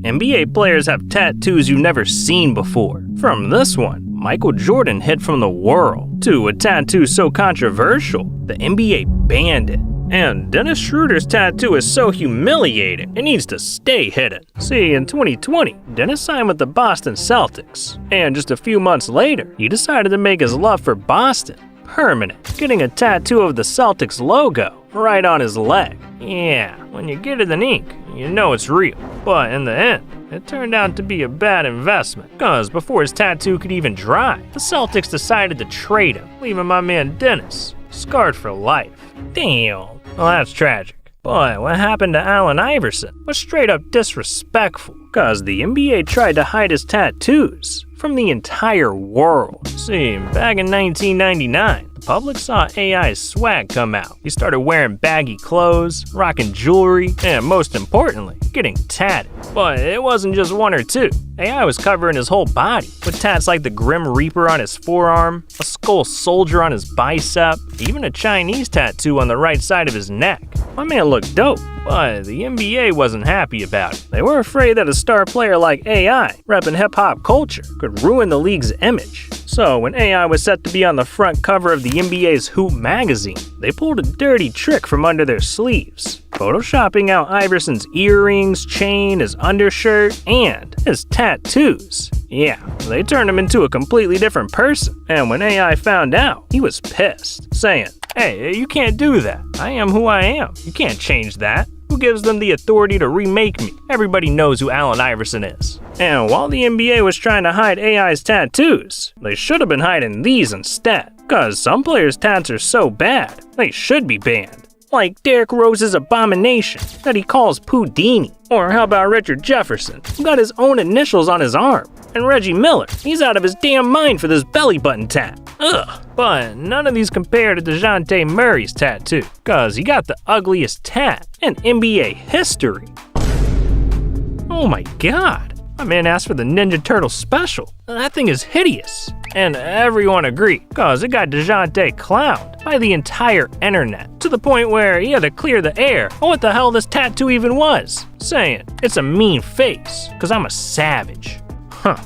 NBA players have tattoos you've never seen before. From this one, Michael Jordan hid from the world, to a tattoo so controversial, the NBA banned it. And Dennis Schroeder's tattoo is so humiliating, it needs to stay hidden. See, in 2020, Dennis signed with the Boston Celtics. And just a few months later, he decided to make his love for Boston permanent, getting a tattoo of the Celtics logo right on his leg. Yeah, when you get it in ink, you know it's real. But in the end, it turned out to be a bad investment, cause before his tattoo could even dry, the Celtics decided to trade him, leaving my man Dennis scarred for life. Damn. Well, that's tragic. But what happened to Allen Iverson was straight up disrespectful, cause the NBA tried to hide his tattoos from the entire world. See, back in 1999, the public saw AI's swag come out. He started wearing baggy clothes, rocking jewelry, and most importantly, getting tatted. But it wasn't just one or two. AI was covering his whole body, with tats like the Grim Reaper on his forearm, a skull soldier on his bicep, even a Chinese tattoo on the right side of his neck. My man looked dope, but the NBA wasn't happy about it. They were afraid that a star player like AI, repping hip-hop culture, could ruin the league's image. So when AI was set to be on the front cover of the NBA's Hoop magazine, they pulled a dirty trick from under their sleeves, photoshopping out Iverson's earrings, chain, his undershirt, and his tattoos. Yeah, they turned him into a completely different person, and when AI found out, he was pissed, saying, "Hey, you can't do that. I am who I am. You can't change that. Who gives them the authority to remake me? Everybody knows who Allen Iverson is." And while the NBA was trying to hide AI's tattoos, they should have been hiding these instead. Cause some players' tats are so bad, they should be banned. Like Derrick Rose's abomination that he calls Pudini. Or how about Richard Jefferson, who got his own initials on his arm? And Reggie Miller, he's out of his damn mind for this belly button tat. Ugh. But none of these compare to DeJounte Murray's tattoo, cause he got the ugliest tat in NBA history. Oh my god, my man asked for the Ninja Turtle special. That thing is hideous. And everyone agreed, cause it got DeJounte clowned by the entire internet, to the point where he had to clear the air on what the hell this tattoo even was, saying, "It's a mean face, cause I'm a savage." Huh,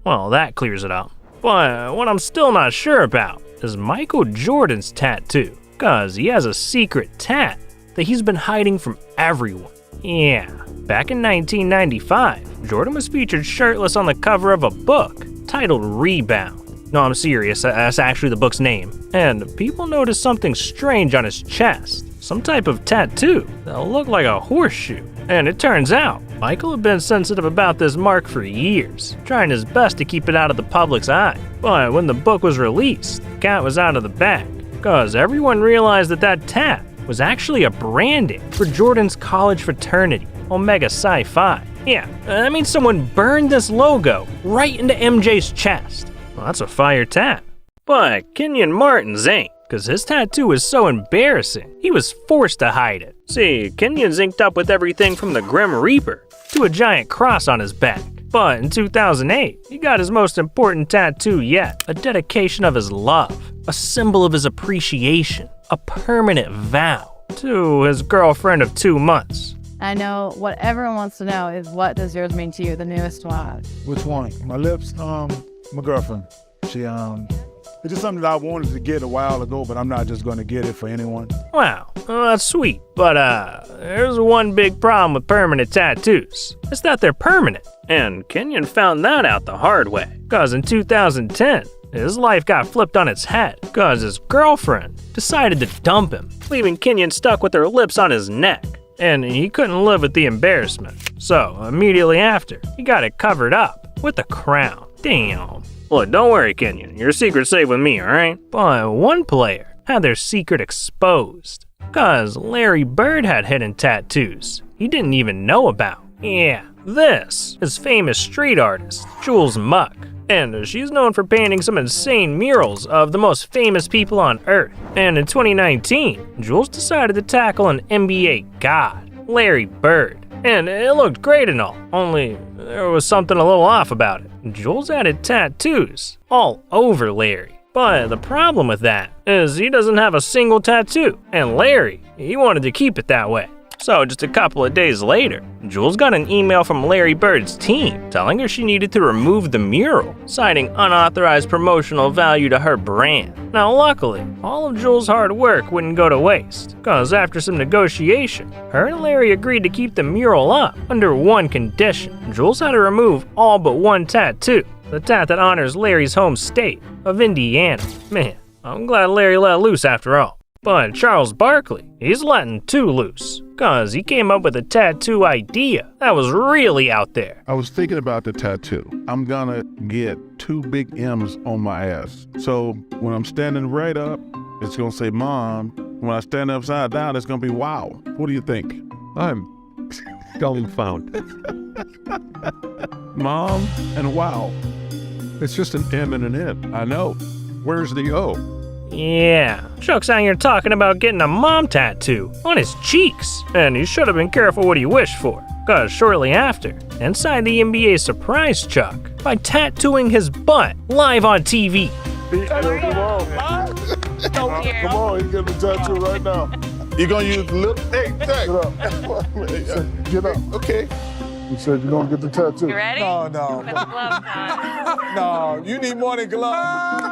well that clears it up. But what I'm still not sure about is Michael Jordan's tattoo, cause he has a secret tat that he's been hiding from everyone. Yeah, back in 1995, Jordan was featured shirtless on the cover of a book titled Rebound. No, I'm serious, that's actually the book's name. And people noticed something strange on his chest, some type of tattoo that looked like a horseshoe. And it turns out, Michael had been sensitive about this mark for years, trying his best to keep it out of the public's eye. But when the book was released, the cat was out of the bag, cause everyone realized that that tat was actually a branding for Jordan's college fraternity, Omega Psi Phi. Yeah, that means someone burned this logo right into MJ's chest. Well, that's a fire tat. But Kenyon Martin's ain't, cause his tattoo was so embarrassing, he was forced to hide it. See, Kenyon's inked up with everything from the Grim Reaper to a giant cross on his back. But in 2008, he got his most important tattoo yet, a dedication of his love, a symbol of his appreciation, a permanent vow to his girlfriend of 2 months. I know what everyone wants to know is, what does yours mean to you, the newest one? Which one? My lips? My girlfriend. It's just something that I wanted to get a while ago, but I'm not just going to get it for anyone. Wow, well, that's sweet, but there's one big problem with permanent tattoos. It's that they're permanent, and Kenyon found that out the hard way. Cause in 2010, his life got flipped on its head, cause his girlfriend decided to dump him, leaving Kenyon stuck with her lips on his neck. And he couldn't live with the embarrassment, so immediately after, he got it covered up with a crown. Damn. Look, don't worry, Kenyon, your secret's safe with me, alright? But one player had their secret exposed, cause Larry Bird had hidden tattoos he didn't even know about. Yeah, this is famous street artist Jules Muck, and she's known for painting some insane murals of the most famous people on Earth. And in 2019, Jules decided to tackle an NBA god, Larry Bird. And it looked great and all, only there was something a little off about it. Jules added tattoos all over Larry. But the problem with that is he doesn't have a single tattoo, and Larry, he wanted to keep it that way. So just a couple of days later, Jules got an email from Larry Bird's team telling her she needed to remove the mural, citing unauthorized promotional value to her brand. Now luckily, all of Jules' hard work wouldn't go to waste, cause after some negotiation, her and Larry agreed to keep the mural up under one condition. Jules had to remove all but one tattoo, the tat that honors Larry's home state of Indiana. Man, I'm glad Larry let loose after all. But Charles Barkley, he's letting two loose, cause he came up with a tattoo idea that was really out there. I was thinking about the tattoo. I'm gonna get two big M's on my ass. So when I'm standing right up, it's gonna say Mom. When I stand upside down, it's gonna be Wow. What do you think? I'm dumbfounded. Mom and Wow. It's just an M and an N. I know. Where's the O? Yeah, Chuck's out here talking about getting a mom tattoo on his cheeks, and he should have been careful what he wished for, cause shortly after, inside the NBA surprised Chuck by tattooing his butt live on TV. Come on, he's getting a tattoo right now. You gonna use lip? Hey, Jack. Get up. Okay. You said you're gonna get the tattoo. You ready? No. Put the gloves on. No, you need more than gloves.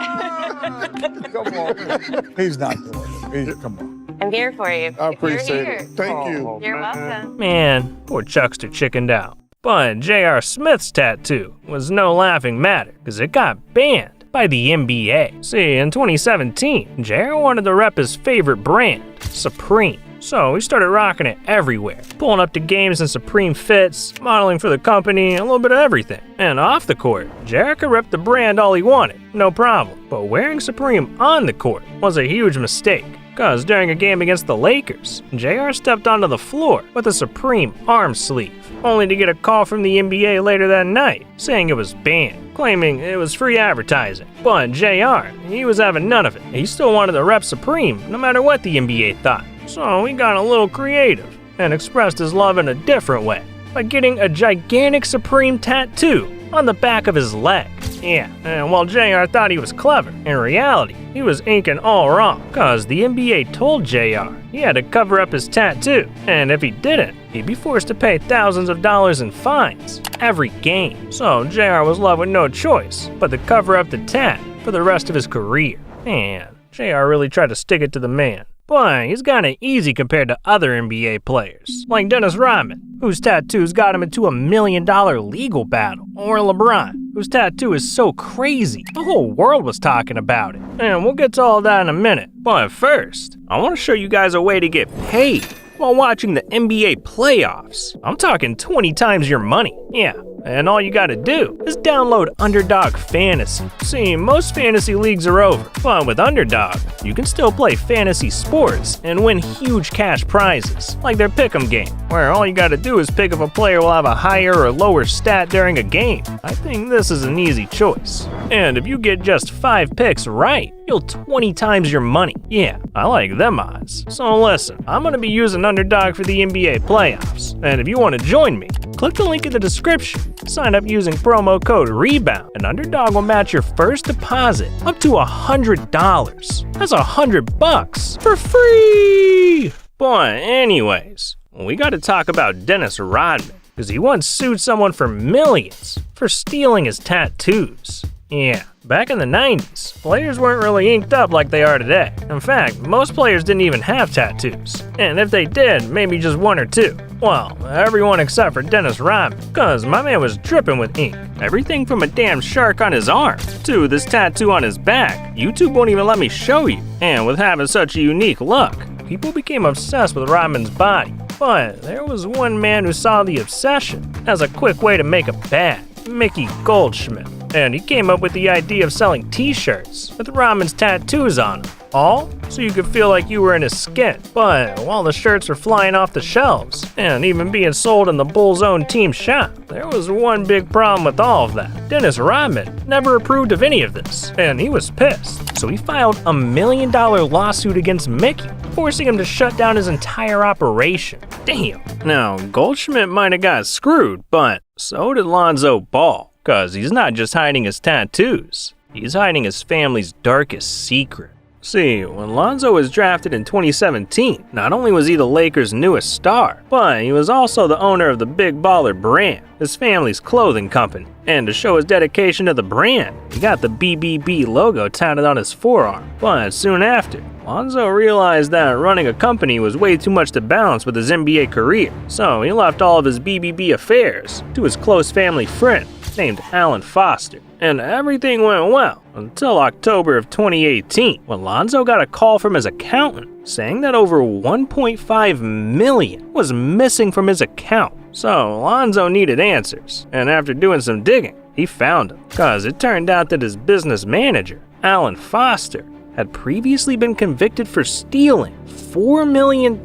Come on. He's not doing it. Come on. I'm here for you. I If you're appreciate here, it. Thank you. You're welcome. Man, poor Chuckster chickened out. But J.R. Smith's tattoo was no laughing matter, cause it got banned by the NBA. See, in 2017, J.R. wanted to rep his favorite brand, Supreme. So he started rocking it everywhere, pulling up to games in Supreme fits, modeling for the company, a little bit of everything. And off the court, J.R. could rep the brand all he wanted, no problem. But wearing Supreme on the court was a huge mistake, cause during a game against the Lakers, J.R. stepped onto the floor with a Supreme arm sleeve, only to get a call from the NBA later that night, saying it was banned, claiming it was free advertising. But J.R., he was having none of it. He still wanted to rep Supreme, no matter what the NBA thought. So he got a little creative and expressed his love in a different way by getting a gigantic Supreme tattoo on the back of his leg. Yeah, and while JR thought he was clever, in reality, he was inking all wrong, cause the NBA told JR he had to cover up his tattoo, and if he didn't, he'd be forced to pay thousands of dollars in fines every game. So JR was left with no choice but to cover up the tat for the rest of his career. Man, JR really tried to stick it to the man. Boy, he's kinda easy compared to other NBA players, like Dennis Rodman, whose tattoos got him into a $1 million legal battle, or LeBron, whose tattoo is so crazy, the whole world was talking about it. And we'll get to all that in a minute. But first, I want to show you guys a way to get paid while watching the NBA playoffs. I'm talking 20 times your money. Yeah. And all you gotta do is download Underdog Fantasy. See, most fantasy leagues are over, but with Underdog, you can still play fantasy sports and win huge cash prizes, like their Pick'em game, where all you gotta do is pick if a player will have a higher or lower stat during a game. I think this is an easy choice. And if you get just 5 picks right, you'll 20 times your money. Yeah, I like them odds. So listen, I'm gonna be using Underdog for the NBA playoffs, and if you wanna join me, click the link in the description. Sign up using promo code REBOUND, and Underdog will match your first deposit up to $100. That's $100 for free! But anyways, we gotta talk about Dennis Rodman, because he once sued someone for millions for stealing his tattoos. Yeah, back in the 90s, players weren't really inked up like they are today. In fact, most players didn't even have tattoos. And if they did, maybe just 1 or 2. Well, everyone except for Dennis Rodman, cause my man was dripping with ink. Everything from a damn shark on his arm to this tattoo on his back. YouTube won't even let me show you. And with having such a unique look, people became obsessed with Rodman's body. But there was one man who saw the obsession as a quick way to make a bag. Mickey Goldschmidt. And he came up with the idea of selling t-shirts with Rodman's tattoos on them. All so you could feel like you were in his skin. But while the shirts were flying off the shelves and even being sold in the Bulls' own team shop, there was one big problem with all of that. Dennis Rodman never approved of any of this, and he was pissed. So he filed a $1 million lawsuit against Mickey, forcing him to shut down his entire operation. Damn. Now, Goldschmidt might have got screwed, but so did Lonzo Ball, cause he's not just hiding his tattoos, he's hiding his family's darkest secret. See, when Lonzo was drafted in 2017, not only was he the Lakers' newest star, but he was also the owner of the Big Baller brand, his family's clothing company. And to show his dedication to the brand, he got the BBB logo tatted on his forearm. But soon after, Lonzo realized that running a company was way too much to balance with his NBA career, so he left all of his BBB affairs to his close family friend named Alan Foster. And everything went well until October of 2018, when Lonzo got a call from his accountant saying that over $1.5 million was missing from his account. So Lonzo needed answers, and after doing some digging, he found them, cause it turned out that his business manager, Alan Foster, had previously been convicted for stealing $4 million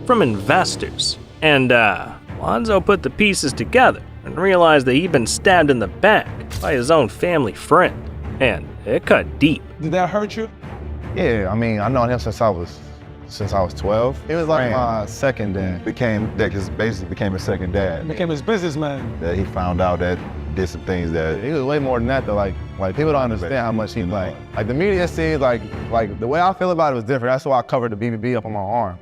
from investors. And Lonzo put the pieces together and realized that he'd been stabbed in the back by his own family friend, and it cut deep. Did that hurt you? Yeah, I mean, I known him since I was 12. It was like my second dad. Basically became his second dad. Became his businessman. That he found out that did some things that He was way more than that though. Like people don't understand how much he like the media sees like the way I feel about it was different. That's why I covered the BBB up on my arm.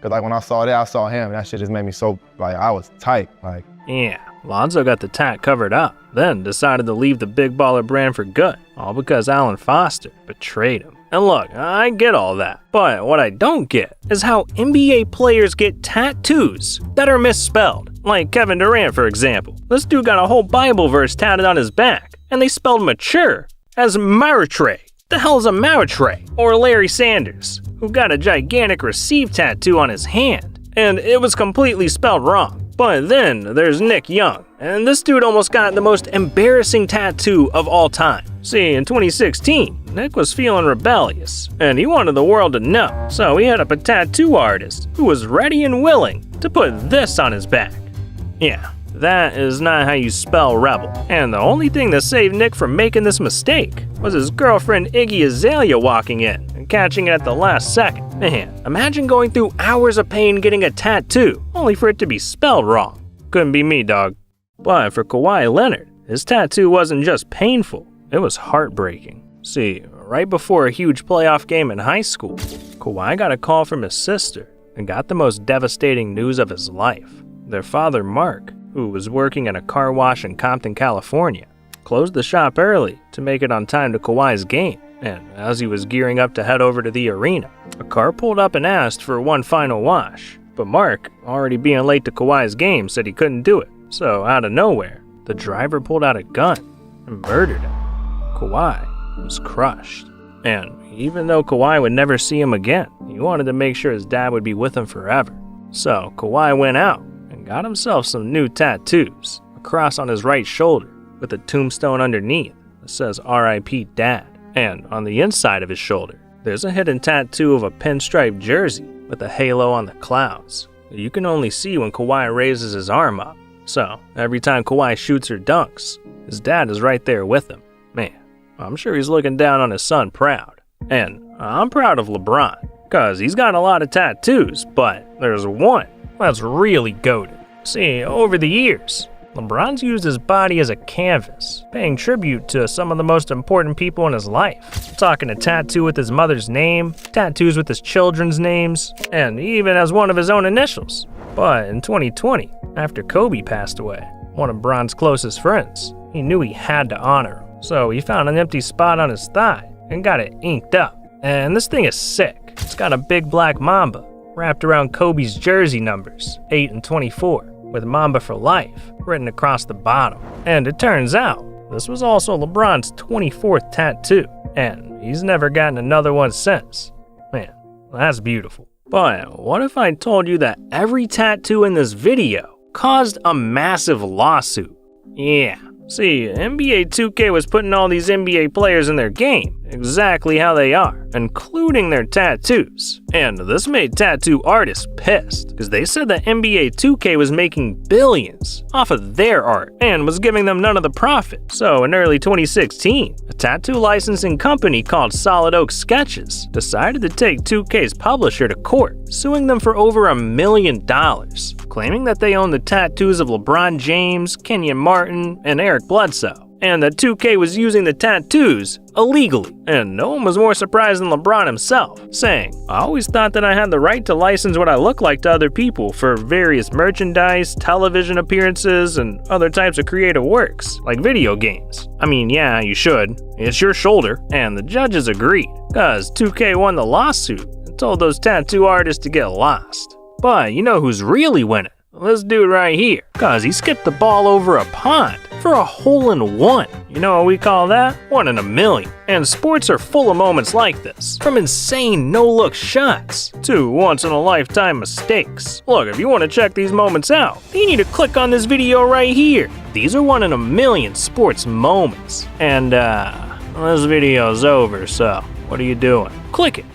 Cause like when I saw that, I saw him, and that shit just made me so I was tight. Yeah, Lonzo got the tat covered up, then decided to leave the Big Baller brand for good, all because Alan Foster betrayed him. And look, I get all that, but what I don't get is how NBA players get tattoos that are misspelled. Like Kevin Durant, for example. This dude got a whole Bible verse tatted on his back, and they spelled mature as Maritre. The hell's a Maritre? Or Larry Sanders, who got a gigantic receive tattoo on his hand, and it was completely spelled wrong. But then there's Nick Young, and this dude almost got the most embarrassing tattoo of all time. See, in 2016, Nick was feeling rebellious, and he wanted the world to know, so he hit up a tattoo artist who was ready and willing to put this on his back. Yeah, that is not how you spell rebel. And the only thing that saved Nick from making this mistake was his girlfriend Iggy Azalea walking in and catching it at the last second. Man, imagine going through hours of pain getting a tattoo, only for it to be spelled wrong. Couldn't be me, dog. But for Kawhi Leonard, his tattoo wasn't just painful, it was heartbreaking. See, right before a huge playoff game in high school, Kawhi got a call from his sister and got the most devastating news of his life. Their father, Mark, who was working at a car wash in Compton, California, closed the shop early to make it on time to Kawhi's game. And as he was gearing up to head over to the arena, a car pulled up and asked for one final wash. But Mark, already being late to Kawhi's game, said he couldn't do it. So out of nowhere, the driver pulled out a gun and murdered him. Kawhi was crushed. And even though Kawhi would never see him again, he wanted to make sure his dad would be with him forever. So Kawhi went out and got himself some new tattoos, a cross on his right shoulder with a tombstone underneath that says R.I.P. Dad. And on the inside of his shoulder, there's a hidden tattoo of a pinstripe jersey with a halo on the clouds that you can only see when Kawhi raises his arm up. So every time Kawhi shoots or dunks, his dad is right there with him. Man, I'm sure he's looking down on his son proud. And I'm proud of LeBron, cause he's got a lot of tattoos, but there's one that's really goated. See, over the years, LeBron's used his body as a canvas, paying tribute to some of the most important people in his life. Talking a tattoo with his mother's name, tattoos with his children's names, and he even has one of his own initials. But in 2020, after Kobe passed away, one of Bron's closest friends, he knew he had to honor him. So he found an empty spot on his thigh and got it inked up. And this thing is sick. It's got a big black mamba wrapped around Kobe's jersey numbers, 8 and 24, with Mamba for life written across the bottom. And it turns out, this was also LeBron's 24th tattoo, and he's never gotten another one since. Man, that's beautiful. But what if I told you that every tattoo in this video caused a massive lawsuit? Yeah. See, NBA 2K was putting all these NBA players in their game exactly how they are, including their tattoos. And this made tattoo artists pissed, because they said that NBA 2K was making billions off of their art and was giving them none of the profit. So in early 2016, a tattoo licensing company called Solid Oak Sketches decided to take 2K's publisher to court, suing them for over $1 million, claiming that they own the tattoos of LeBron James, Kenyon Martin, and Eric Bledsoe. and that 2K was using the tattoos illegally. And no one was more surprised than LeBron himself, saying, "I always thought that I had the right to license what I look like to other people for various merchandise, television appearances, and other types of creative works, like video games. I mean, yeah, you should. It's your shoulder." And the judges agreed, cause 2K won the lawsuit and told those tattoo artists to get lost. But you know who's really winning? This dude right here, cause he skipped the ball over a pond for a hole-in-one. You know what we call that? 1 in a million. And sports are full of moments like this, from insane no-look shots to once-in-a-lifetime mistakes. Look, if you want to check these moments out, you need to click on this video right here. These are 1 in a million sports moments. And this video's over, so what are you doing? Click it.